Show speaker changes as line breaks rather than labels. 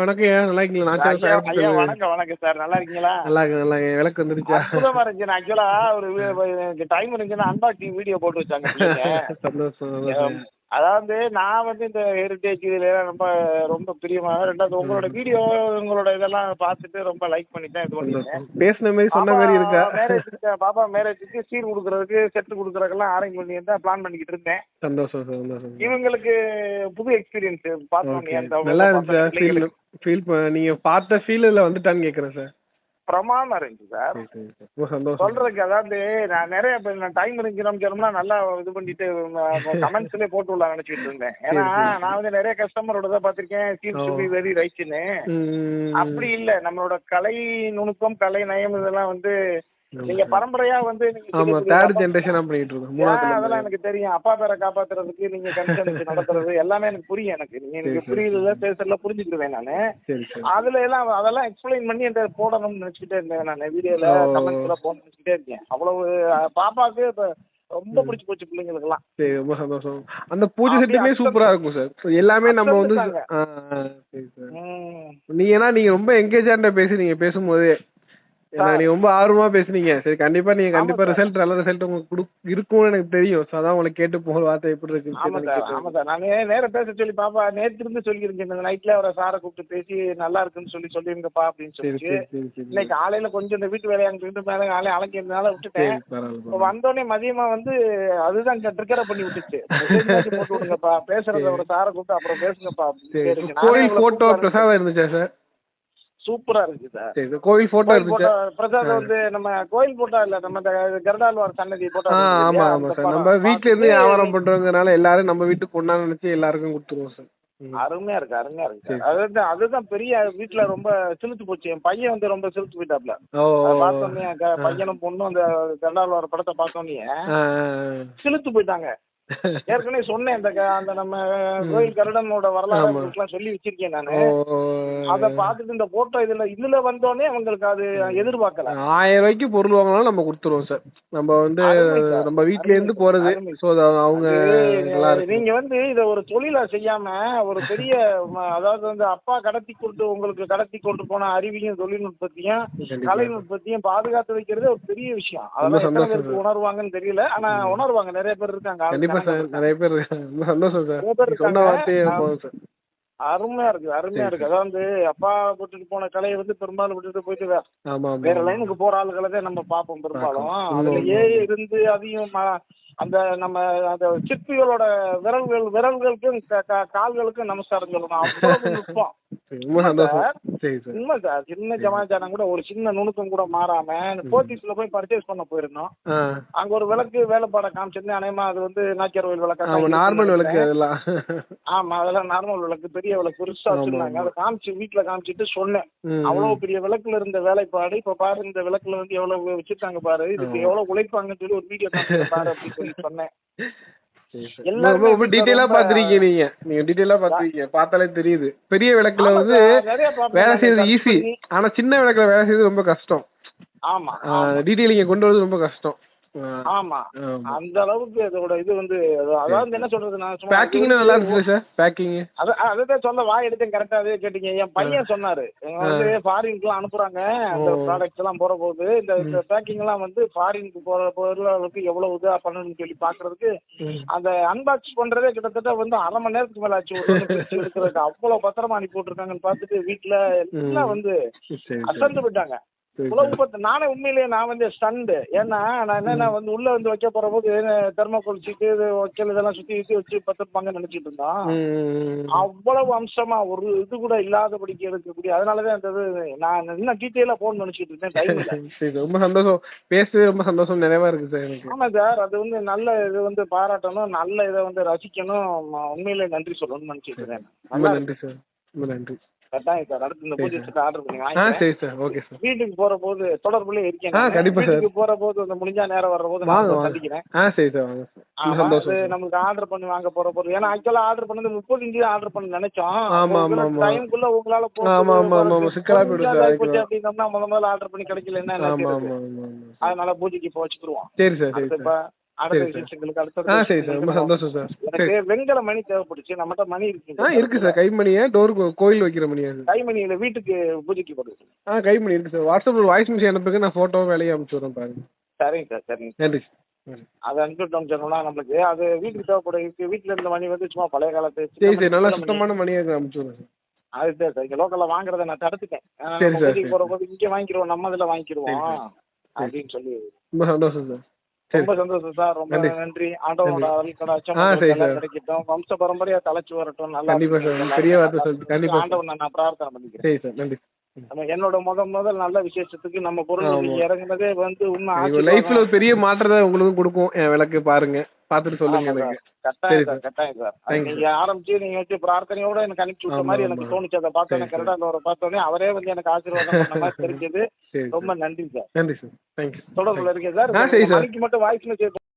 வணக்கம்யா, நல்லா இருக்கீங்களா? நாச்சியார்
ஐயா
சார்
ஐயா வணக்கம் வணக்கம் சார். நல்லா இருக்கீங்களா?
நல்லா இருக்கு, நல்லா இருக்கு. விளக்கு வந்துருச்சா?
அற்புதமா இருந்துச்சு. நான் ஆக்சுவலா எனக்கு டைம் இருந்துச்சுன்னா அன்பாக்சிங் வீடியோ போட்டு வச்சாங்க பிள்ளைங்க.
சந்தோஷம், சந்தோஷம்.
அதாவது நான் இந்த ஹெரிட்டேஜ் இதுல ரொம்ப ரொம்ப பிரியமா. ரெண்டாவது உங்களோட வீடியோ உங்களோட இதெல்லாம் பார்த்துட்டு ரொம்ப லைக் பண்ணிட்டேன். இது பண்ணிட்டேன்.
பேசின மாதிரி சொன்ன மாதிரி இருக்கா?
பாப்பா மேரேஜுக்கு சீர் கொடுக்கறதுக்கு செட்டு கொடுக்கறதுக்கெல்லாம் அரேஞ்ச் பண்ணி தான் பிளான் பண்ணிக்கிட்டு இருந்தேன்.
சந்தோஷம், சந்தோஷம்.
இவங்களுக்கு புது எக்ஸ்பீரியன்ஸ் பார்த்தோம்.
நல்லா இருந்துச்சு. ஃபீல் நீங்க பார்த்த ஃபீல்ல வந்துட்டான்னு கேக்குறேன் சார்.
பிரமாதமா இருந்துச்சு சார். சொல்றதுக்கு அதாவது நான் நிறைய டைம் இருந்துச்சுன்னா நல்லா இது பண்ணிட்டு கமெண்ட்ஸ்லயே போட்டு உள்ள நினைச்சிட்டு இருந்தேன். ஏன்னா நான் நிறைய கஸ்டமரோட தான் பாத்திருக்கேன். சீம்ஸ் டு பி வெரி ரைட்னு. அப்படி இல்ல, நம்மளோட கலை நுணுக்கம் கலை நயம் இதெல்லாம் நீங்க பரம்பரையா
தேர்ட் ஜெனரேஷனா பண்ணிட்டு இருக்கோம்.
அதெல்லாம் எனக்கு தெரியும். அப்பா பேரை காப்பாத்துறதுக்கு நீங்க கன்சல்ட் நடத்துறது எல்லாமே எனக்கு புரியும். எனக்கு புரியல பேசுறதுல புரிஞ்சுக்கிடுவேன் நானு. அதுல எல்லாம் அதெல்லாம் எக்ஸ்பிளைன் பண்ணி அந்த போடணும்னு நினைச்சுக்கிட்டே இருந்தேன். நான் வீடியோல கமெண்ட்ஸ்ல போடணும்னு நினைச்சுக்கிட்டே இருக்கேன். அவ்வளவு பாப்பாக்கு ரொம்ப பிடிச்சி போச்சு பிள்ளைங்களுக்கு எல்லாம்.
சரி, ரொம்ப சந்தோஷம். அந்த பூஜை செட்டுமே சூப்பரா இருக்கும் சார். எல்லாமே நம்ம நீங்க ரொம்ப என்கேஜா பேசுறீங்க பேசும்போதே. நீங்க ரொம்ப ஆர்வமா பேசுனீங்க. சரி, கண்டிப்பா ரிசல்ட் நல்ல ரிசல்ட் உங்களுக்கு இருக்கும்னு எனக்கு தெரியும். அதான் உங்களுக்கு கேட்டு போற வார்த்தை எப்படி இருக்கு.
ஆமா சார். நான் நேர பேச சொல்லி பாப்பா நேற்று இருந்து சொல்லியிருக்கேன். இந்த நைட்ல அவரை சாரை கூப்பிட்டு பேசி நல்லா இருக்குன்னு சொல்லிருங்கப்பா அப்படின்னு சொல்லி. இன்னைக்கு காலையில கொஞ்சம் இந்த வீட்டு வேலையாங்கிட்டு மேல காலையில அலைக்கிறதுனால விட்டுட்டேன். வந்தோடனே மதியமா அதுதான் ட்ரிக்கரை பண்ணி விட்டுச்சு. போட்டு விடுங்கப்பா, பேசுறத ஒரு சாரை கூப்பிட்டு அப்புறம் பேசுங்கப்பா.
கோயில் போட்டோ பிரசாதம் இருந்துச்சா சார்?
சூப்பரா இருக்கு சார்.
கோயில் போட்டோ இருந்துச்சு.
பிரசாத் நம்ம கோயில் போட்டோ இல்ல, நம்ம கருடாழ்வார் சன்னதி போட்டோ.
ஆமா ஆமா சார். நம்ம வீட்ல இருந்து வியாபாரம் பண்றவங்கனால எல்லாரும் நம்ம வீட்டுக்கு கொண்டா நினைச்சு எல்லாருக்கும் கொடுத்துருவோம் சார்.
அருமையா இருக்கு, அருமையா இருக்கு. அதுதான் பெரிய வீட்டுல ரொம்ப சிலுத்து போச்சு. என் பையன் ரொம்ப சிலுத்து போயிட்டாப்ல. பார்த்தோன்னே பையனும் பொண்ணும் அந்த கருடாழ்வார் படத்தை பார்த்தோன்னே சிலுத்து போயிட்டாங்க. ஏற்கனவே சொன்னேன் அந்த நம்ம கோயில் கருடனோட வரலாறு சொல்லி வச்சிருக்கேன் நானு. அத பாத்துட்டு இந்த போட்டோ இதுல வந்தோடனே அவங்களுக்கு அது எதிர்பார்க்கல.
1000 ரூபாய்க்கு பொருள் வாங்கினாலும் நம்ம கொடுத்துருவோம் சார். நம்ம நம்ம வீட்ல இருந்து போறது. அவங்க
நீங்க இத ஒரு தொழிலா செய்யாம ஒரு பெரிய அதாவது அப்பா உங்களுக்கு கடத்தி கொண்டு போன அறிவியல் தொழில்நுட்பத்தையும் கலைநுட்பத்தையும் பாதுகாத்து வைக்கிறது ஒரு பெரிய விஷயம். அதெல்லாம் எத்தனை பேருக்கு உணர்வாங்கன்னு தெரியல. ஆனா உணர்வாங்க, நிறைய பேர் இருக்காங்க.
நிறைய பேர் சந்தோஷம் சார். சொன்ன வார்த்தையே போதும் சார்.
அருமையா இருக்கு, அருமையா இருக்கு. அதாவது அப்பா விட்டுட்டு போன கலையை பெரும்பாலும் விட்டுட்டு போயிட்டு வேற லைனுக்கு போற ஆளுகளை தான் நம்ம பார்ப்போம் பெரும்பாலும். அதுலயே இருந்து அதையும் அந்த நம்ம அந்த சிற்பிகளோட விரல்களுக்கும் கால்களுக்கும் நமஸ்காரம் சொல்லணும். அவ்வளவு நுட்பம். உண்மை சார். சின்ன ஜமாச்சாரம் கூட ஒரு சின்ன நுணுக்கம் கூட மாறாம போத்தீஸ்ல போய் பர்ச்சேஸ் பண்ண போயிருந்தோம். அங்க ஒரு விளக்கு வேலைப்பாட காமிச்சிருந்தேன். அநேகமா அது நாச்சியார் கோயில் விளக்கு,
நார்மல் விளக்கு.
ஆமா, அதெல்லாம் நார்மல் விளக்கு, பெரிய விளக்கு பெருசா வச்சிருந்தாங்க. அதை காமிச்சு வீட்டுல காமிச்சிட்டு சொன்னேன். அவ்வளவு பெரிய விளக்குல இருந்த வேலைப்பாடு இப்ப பாரு, இந்த விளக்குல எவ்வளவு வச்சிருக்காங்க பாரு, இதுக்கு எவ்வளவு உழைப்பாங்கன்னு சொல்லி ஒரு வீடியோ காமிச்சு பாரு அப்படின்னு சொல்லி சொன்னேன்.
ரொம்ப டீடைலா பாத்துருக்கீங்க. நீங்க டீடைலா பாத்துருக்கீங்க, பார்த்தாலே தெரியுது. பெரிய விளக்குல வேலை செய்யறது ஈஸி, ஆனா சின்ன விளக்குல வேலை செய்யறது ரொம்ப கஷ்டம்.
ஆமா,
டீடைலிங்க கொண்டு வரது ரொம்ப கஷ்டம்.
ஆமா, அந்த அளவுக்கு இதோட அதாவது என்ன சொல்றது, நான்
பேக்கிங் நல்லா இருந்துச்சு சார். பேக்கிங்
அதான் சொல்ல வாய் எடுத்தேன். கரெக்டா அதே கேட்டீங்க. என் பையன் சொன்னாரு, ஃபாரினுக்குலாம் அனுப்புறாங்க அந்த ப்ராடக்ட்ஸ் எல்லாம் போற போது இந்த பேக்கிங் எல்லாம் ஃபாரினுக்கு போற பொருளுக்கு எவ்வளவு இதா பண்ணணும்னு சொல்லி பாக்குறதுக்கு அந்த அன்பாக்ஸ் பண்றதே கிட்டத்தட்ட 1/2 மணி நேரத்துக்கு மேல ஆச்சு. எடுக்கிறதுக்கு அவ்வளவு பத்திரமா அனுப்பி விட்டுருக்காங்கன்னு பார்த்துட்டு வீட்டுல எல்லாம் அசந்து போயிட்டாங்க. நானே உண்மையிலேயே நான் ஸ்டண்டு. ஏன்னா நான் என்னன்னா உள்ள வைக்க போற போது தெர்மோகோல் சீட்டு வைக்கல் இதெல்லாம் சுத்தி வச்சு பத்திரப்பாங்கன்னு நினைச்சிட்டு இருந்தோம். அவ்வளவு அம்சமா ஒரு இது கூட இல்லாதபடிக்கு எடுக்கக்கூடிய. அதனாலதான் அந்த நான் இன்னும் டீட்டெயிலா போகணும்னு நினைச்சிட்டு இருந்தேன்.
ரொம்ப சந்தோஷம், பேசவே ரொம்ப சந்தோஷம், நிறைவா இருக்கு சார்.
ஆமா சார், அது நல்ல இது பாராட்டணும், நல்ல இதை ரசிக்கணும், உண்மையிலே நன்றி சொல்லணும்னு நினைச்சிட்டு இருக்கேன்.
ரொம்ப நன்றி சார், ரொம்ப நன்றி.
கட்டாயம் சார். அடுத்து இந்த பூஜை செட் ஆர்டர் பண்ணி
சரி சார். Okay sir.
வீட்டுக்கு போற போது தொடர்புலயே இருக்கேன்.
கண்டிப்பா சார்.
வீட்டுக்கு போற போது அந்த முடிஞ்சா நேரம் வர்ற போது நான் சந்திக்கிறேன்.
சரி சார், வாங்க சார். சந்தோஷம்.
நமக்கு ஆர்டர் பண்ணி வாங்க போற போது, ஏன்னா ஆக்சுவலா ஆர்டர் பண்ணது 30 ஆர்டர் பண்ண நினைச்சோம். டைம்குள்ள உங்களால சிக்கலா போயிடுச்சு அப்படின்னா முதல்ல ஆர்டர் பண்ணி கிடைக்கல என்ன, அதனால பூஜைக்கு இப்போ வச்சுக்கிருவோம்.
சரி சார்.
அடுத்த
சரி சார்.
விசேஷங்களுக்கு அடுத்த
சரி சார். ரொம்ப சந்தோஷம் சார். சரி.
எனக்கு வெண்கல மணி தேவைப்படுச்சு. நம்மகிட்ட மணி இருக்கு.
இருக்கு சார். கைமணியா டோர் கோயில் வைக்கிற மணியா அது?
கைமணியில வீட்டுக்கு பூஜைக்கு போடுது.
கைமணி இருக்கு சார். வாட்ஸ்அப்ல வாய்ஸ் மெசேஜ் அனுப்புங்க. நான் போட்டோவும் வேலையை அனுப்பிச்சு விடுறேன் பாருங்க.
சரிங்க சார், சரிங்க.
நன்றி சார்.
அதை அனுப்பிட்டோம் சொன்னோம்னா நம்மளுக்கு அது வீட்டுக்கு தேவைப்படும். இருக்கு வீட்டில் இருந்த மணி வந்து சும்மா பழைய காலத்து
சரி சரி. நல்லா சுத்தமான மணியாக அனுப்பிச்சு விடுறேன் சார்.
அதுதான் சார். இங்கே லோக்கலில் வாங்குறத நான் தடுத்துட்டேன்.
சரி சார்.
வீட்டுக்கு போகிறபோது இங்கே வாங்கிக்கிறோம், நம்ம இதில் வாங்கிக்கிருவோம் அப்படின்னு சொல்லி.
ரொம்ப சந்தோஷம் சார்.
ரொம்ப சந்தோஷம் சார். ரொம்ப நன்றி. ஆண்டவனோட அருள் கிடைக்கட்டும். வம்ச பரம்பரையா தலைச்சு வரட்டும். நல்லா
கண்டிப்பா சார். பெரிய வார்த்தை சொல்லிட்டு கண்டிப்பா
ஆண்டவனை நான் பிரார்த்தனை பண்ணிக்கிறேன்.
சரி சார். நன்றி.
என்னோட முதல் நல்ல விசேஷத்துக்கு நம்ம பொருள் நீங்க இறங்குனதே வந்து உண்மை
லைஃப்ல ஒரு பெரிய மாற்றத்தை உங்களுக்கு கொடுக்கும். என் விளக்கு பாருங்க, பார்த்துட்டு சொல்லுங்க எனக்கு.
கட்டாயம் சார், கட்டாயம் சார். நீங்க ஆரம்பிச்சு நீங்க வச்சு பிரார்த்தனையோட எனக்கு அனுப்பிச்சு விட்ட மாதிரி எனக்கு தோணுச்சு. அதை பார்த்தோன்னே கரெக்டாக அவரை பார்த்தோன்னே அவரே வந்து எனக்கு ஆசீர்வாதம் பண்ண மாதிரி தெரிஞ்சது. ரொம்ப நன்றி சார்.
நன்றி சார். தேங்க்யூ.
தொடர்புல இருக்கேன் சார்.
சரி சார்.
மணிக்கு மட்டும் வாய்ஸ் மெசேஜ்